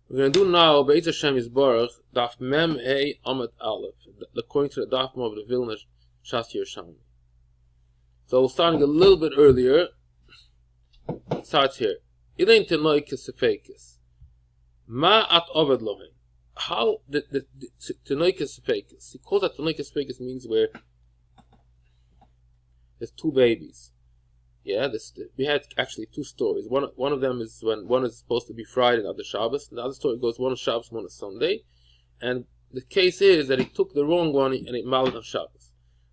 We're going to do now Be'ez Hashem Yisborach Daf Mem Hey Amud Aleph, according to the Daf of the Vilna Shas Yerushalmi. So starting a little bit earlier, it starts here. Ilein Tenoikis Sefekis. Ma at Oved Lohen. How the Tenoikis Sefekis? He calls that Tenoikis Sefekis means where there's two babies. Yeah, we had actually two stories. One of them is when one is supposed to be Friday and the other Shabbos. And the other story goes one is Shabbos, one is Sunday. And the case is that he took the wrong one and it malad on Shabbos.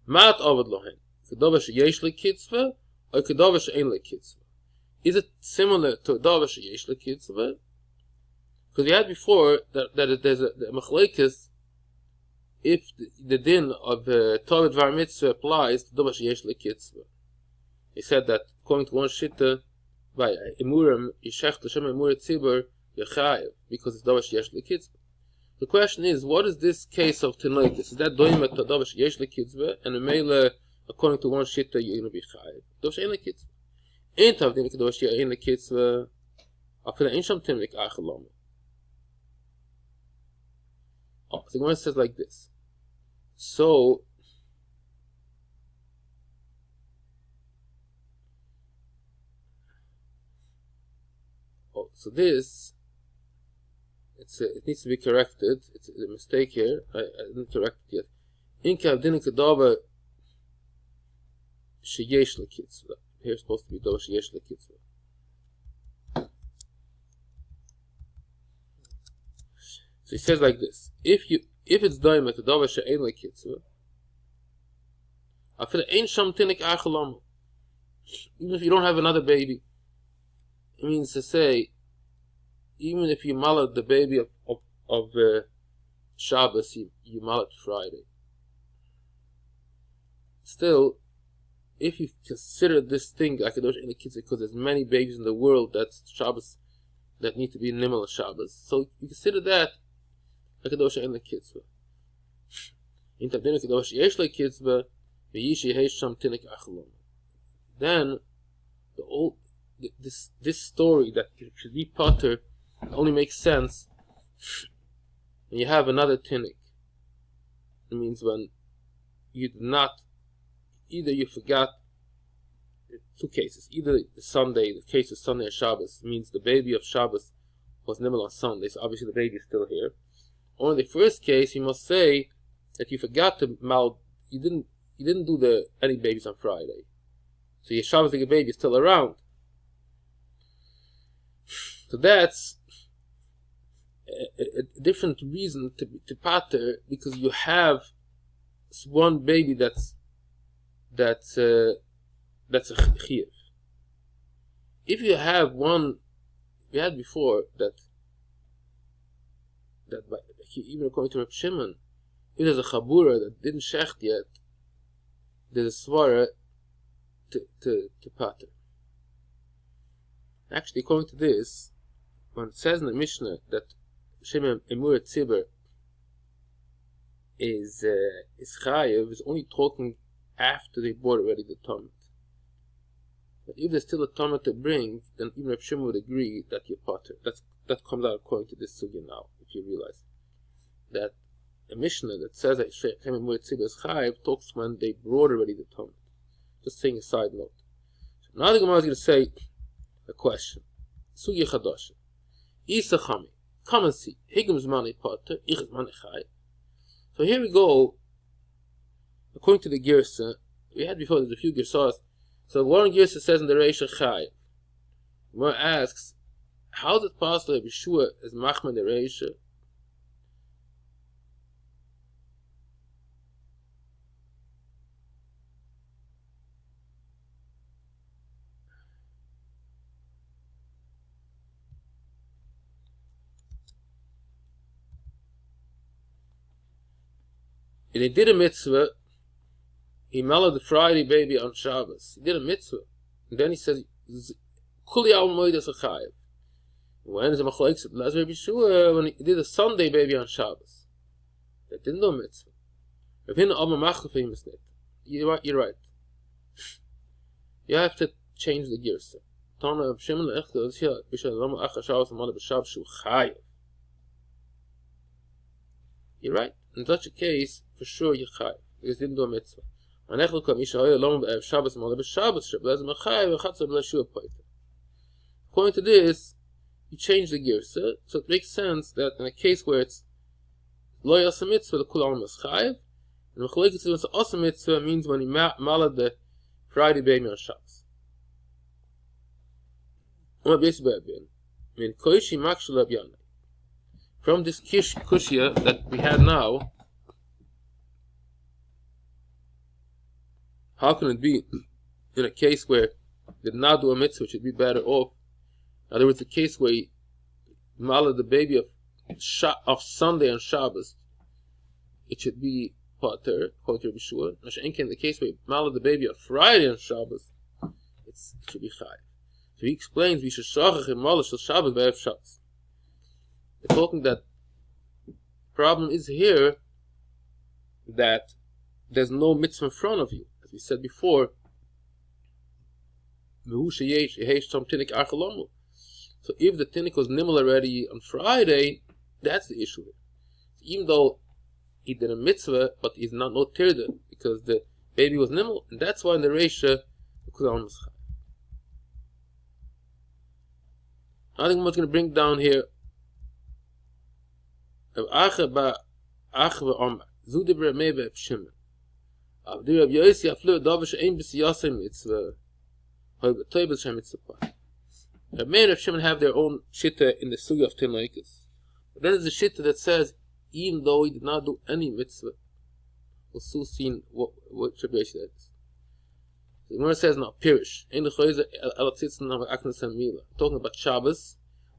Ma'at Oved Lohen. Kedova sheyesh lekitzvah or kedova she'ein lekitzvah. Is it similar to kedova sheyesh lekitzvah? Because we had before that there's a machlekes if the din of Torah Dvar Mitzvah applies to kedova sheyesh lekitzvah. He said that according to one shitta, by imurim yishech l'shem imur tzibur yechayev because it's davar sheyesh lekitzvah. The question is, what is this case of tenoikis? Is that doim at davar sheyesh lekitzvah, and meila according to one shitta you're going to be chayev? Davar sheyesh lekitzvah. Ain't of them davar sheyesh lekitzvah. After the insham timik achalam. Oh, so the one says like this. So. So this, it needs to be corrected. It's a mistake here. I didn't correct it yet. Inka dinin kedava sheyesh lekitzvah. Here it's supposed to be dava sheyesh lekitzvah. So he says like this: if it's daim at dava she'ein lekitzvah, after ein sham tinik achalam, even if you don't have another baby, it means to say. Even if you malad the baby of Shabbos, you malad Friday. Still, if you consider this thing like Akadosh in the kids, because there's many babies in the world that's Shabbos that need to be nimel Shabbos, so you consider that Akadosh in the kids. In Tabdin Akadosh yesh le kitzba, v'yishi heisham tinik achalom. Then this story that should be Potter only makes sense when you have another tinnik. It means when you did not, either you forgot, two cases, either the Sunday, the case of Sunday and Shabbos, means the baby of Shabbos was nimel on Sunday, so obviously the baby is still here. Or in the first case, you must say that you forgot to you didn't do any babies on Friday. So your Shabbos baby is still around. So that's a different reason to pater, because you have one baby that's a chiyuv. If you have one, we had before that even according to Reb Shimon, if there's a chabura that didn't shecht yet, there's a svara to pater. Actually, according to this, when it says in the Mishnah that Shem Emur Tzibur is chayev, is only talking after they bought already the tomet. But if there's still a tomet to bring, then even Reb Shimon would agree that you're potter. That comes out according to this sugya now, if you realize that a Mishnah that says that Shem Emur Tzibur is chayev talks when they brought already the tomet. Just saying a side note. So now the Gemara is going to say a question. Sugya chadasha. Isa chami. Come and see. Higum's money potter, ich's money chay. So here we go. According to the Girsa, we had before, there's a few Girsas. So one Girsa says in the Reisha chay. One asks, how is it possible that Yeshua is machman the Reisha? And he did a mitzvah. He mellowed the Friday baby on Shabbos. He did a mitzvah. And then he says, Kuli al moedas achayev. When is the machlokes? Lazar Yeshua, when he did a Sunday baby on Shabbos. That didn't do a mitzvah. You're right. You have to change the gears. You're right. In such a case, for sure you're chayiv because you didn't do a mitzvah. According to this, you change the girsa, so it makes sense that in a case where it's lo yasa mitzvah, the kul alma is chayiv, and mechalekes it's asa mitzvah means when he malad the Friday baby on Shabbos. From this kushya that we had now, how can it be in a case where they did not do a mitzvah, which would be better off? In other words, a case where he malad the baby of Sunday and Shabbos, it should be pater, according to Rabbi Shua. In the case where he malad the baby of Friday and Shabbos, it should be chayiv. So he explains, we should shachach in malad shel Shabbos be'erev Shabbos. They're talking that the problem is here that there's no mitzvah in front of you. As we said before, so if the tinnik was nimel already on Friday, that's the issue. Even though he did a mitzvah, but he's not no tirda, because the baby was nimel, and that's why in the Reisha, the Kulan was chayiv. I think I'm going to bring down here Rabbi and Rav Shimon have their own shitta in the sugya of tinnitus. But then there's a shitta that says, even though he did not do any mitzvah, we'll soon see what Rabbi that is. The Gemara says now, Pirish, talking about Shabbos,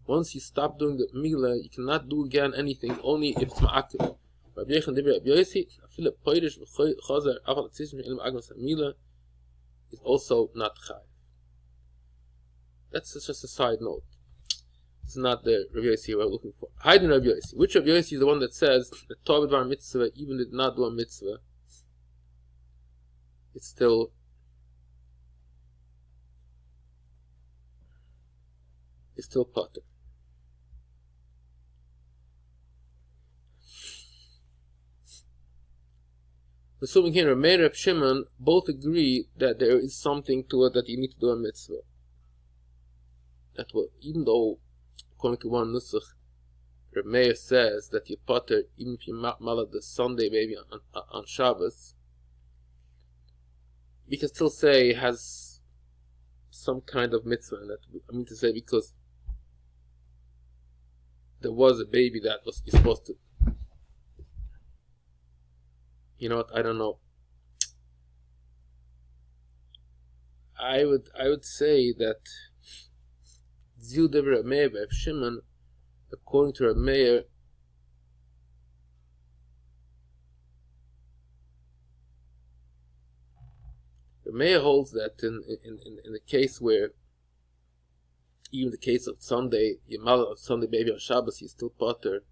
once you stop doing the Mila, you cannot do again anything, only if it's ma'akid. Rabbi Yechon Rabbi Yosi, afil Pirish v'chazer afal tzism in ma'agnos Mila is also not chayiv. That's just a side note. It's not the Rabbi Yosi we're looking for. Hiding Rabbi Yosi. Which Rabbi Yosi is the one that says that Torah b'dvar mitzvah, even did not do a mitzvah, it's still potter. Assuming here, Rabbi and Reb Shimon both agree that there is something to it that you need to do a mitzvah. That what, even though, according to one nusach, Reb Meir says that you potter even if you malad the Sunday baby on Shabbos, we can still say it has some kind of mitzvah in that. I mean to say because there was a baby that was supposed to. You know what? I don't know. I would say that Zil Dever Meir Reb Shimon, according to Reb Meir, Reb Meir holds that in the case where, even the case of Sunday, your mother of Sunday baby on Shabbos, you still potter.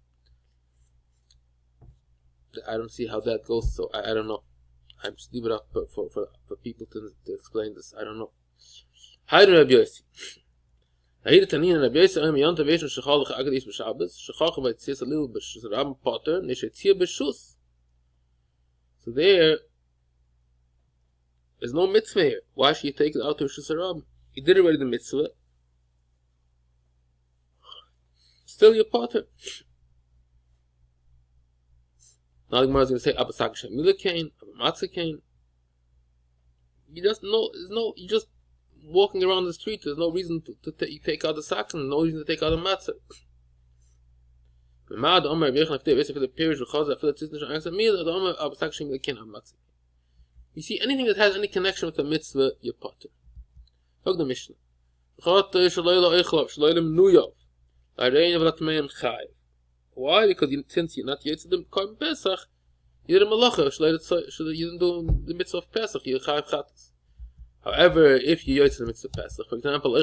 I don't see how that goes, so I don't know. I'm just leave it up for people to explain this. I don't know. Hi, Rabbi Yossi. Ahir Tanin Rabbi Yossi am yont aveshon shechal chagdis b'Shabbos shechal vaytzis a little b'Ram potter neshetzia b'Shus. So there's no mitzvah here. Why should you take it out to Shus Ram? You did already the mitzvah. Still your potter. Now the Gemara is going to say Abasak Shamila Kain, Abamatza Kain. You're just walking around the street. There's no reason to take out the sacks and no reason to take out the matzah. You see, anything that has any connection with the mitzvah, you're potter. Look the Mishnah. Why? Because since you're not Yetzid Korban Pesach, you're a Malacha. You didn't do the mitzvah of Pesach. You're Chayiv Chatas. However, if you Yetzid the mitzvah of Pesach, for example,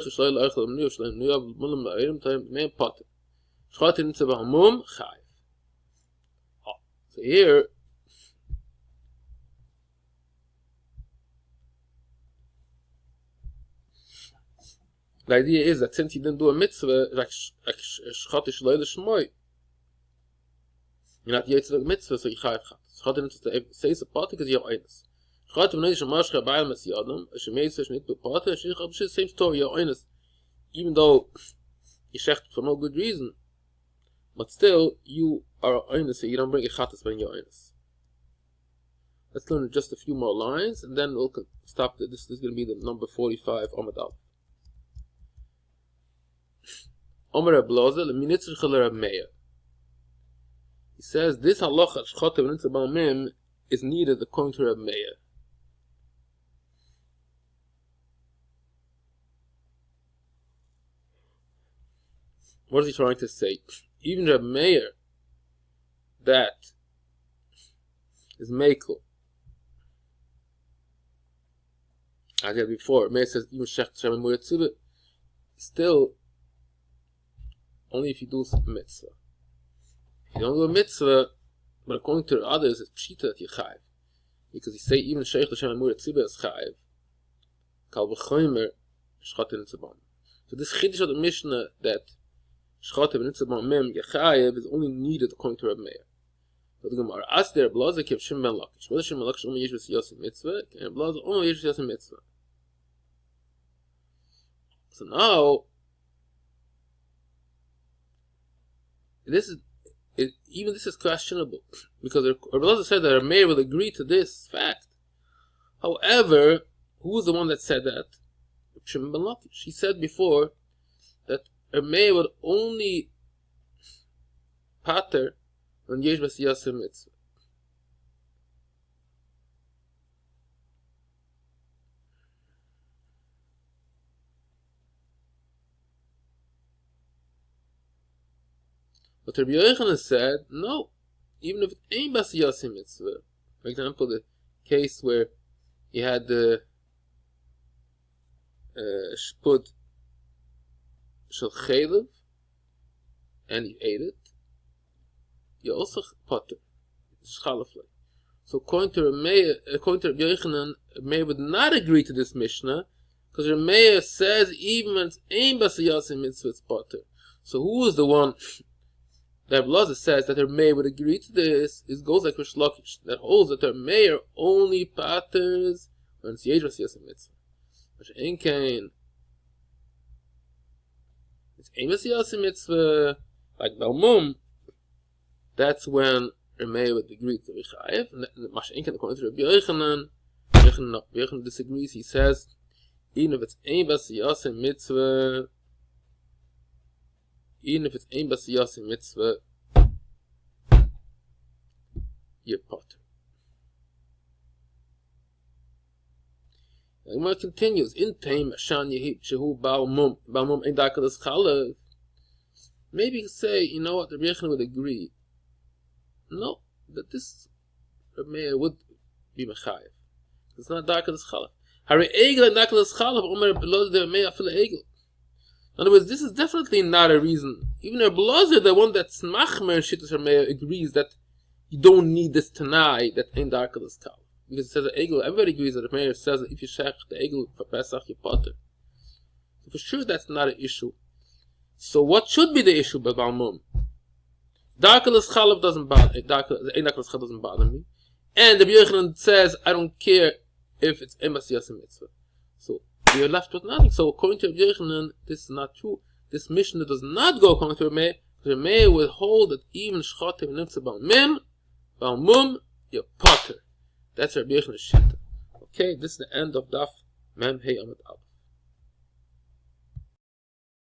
so here, the idea is that since you didn't do a mitzvah, like Shchatish Leil Shmoy, you're not yet to the mitzvah, so you chayav chatas. Chayav mitzvah says a party because you're oinus. Chayav mitzvah mashcha b'ayim as yadam, a shemeitzah shnit b'party, a shemeitzah same story, you're oinus. Even though you shecht for no good reason, but still you are oinus, so you don't bring a chatas when you're oinus. Let's learn just a few more lines, and then we'll stop. This is going to be the number 45 Amud Al. Omer Reb Lozer le'minitzricha le'Reb Meir. He says this halacha shchotev v'nitzah b'almim is needed according to Reb Meir. What is he trying to say? Even Reb Meir, that is mekel. As I said before, Meir says even shech t'shem emur tzibah, still only if you do a mitzvah. If you don't do a mitzvah, but according to the others, it's pshita that you chayiv. Because you say even sheich t'shem emur tzibah is chayiv. Kal v'chomer shchotev v'nitzah b'almim. So this chiddush of the Mishnah that shchotev v'nitzah b'almim yechayiv is only needed according to Reb Meir. So the Gemara asks there, Blazer kev Shim ben Lakish. Whether Shim ben Lakish only yesh v'siyos mitzvah, and Blazer only yesh v'siyos mitzvah. So now, even this is questionable, because Reb Blazer said that Reb Meir will agree to this fact. However, who was the one that said that? Shim ben Lakish. He said before that Reb Meir would only pater when yesh v'siyos mitzvah. But Rabbi Yochanan said, no, even if it ain't b'siyos mitzvah. For example, the case where he had the shpud shel chaylev, and he ate it, you also potter. It's chalaflay. So according to Rabbi Yochanan, Meir would not agree to this Mishnah, because Rabbi Meir says even when it's ain't b'siyos mitzvah, it's potter. So who is the one that Blazer says that her Meir would agree to this? It goes like Rish Lakish, that holds that her Meir only patters when it's yesh v'siyos mitzvah. Which ain't kain. It's ain't v'siyos mitzvah, like Balmum. That's when her Meir would agree to Richayev. And Mash ain't kain according to Rabbi Yochanan. Yochanan disagrees. He says even if it's ain't b'siyos mitzvah, even if it's ain't b'siyos mitzvah, you're potter. The Gemara continues, in Taim Ashan Yehit Shehu Balmum Ein Dakalas Chalev. Maybe you say, you know what, the Rebbe would agree. No, that this Meir would be Mechayev. It's not Dakalas Chalev. Hari Egel and Dakalas Chalev Omer below the Meir Afil Egel. In other words, this is definitely not a reason. Even Reb Blazer, the one that's machmer and Shittus Meir, agrees that you don't need this Tanai that ain't Dakalas Chalev. Because it says that Egel, everybody agrees that the Meir says that if you shech the Egel for Pesach, you potter. So for sure that's not an issue. So what should be the issue by Balmum? Dakalas Chalev doesn't bother me. And the Yochanan says, I don't care if it's B'siyos mitzvah. So you're left with nothing. So according to Yochanan, this is not true. This Mishnah does not go according to Meir. The Meir will hold that even Shchotev Nimtza Balmum, you're potter. That's Rabbi Yochanan's shita. Okay, this is the end of Daf Mem Hey Amud Al.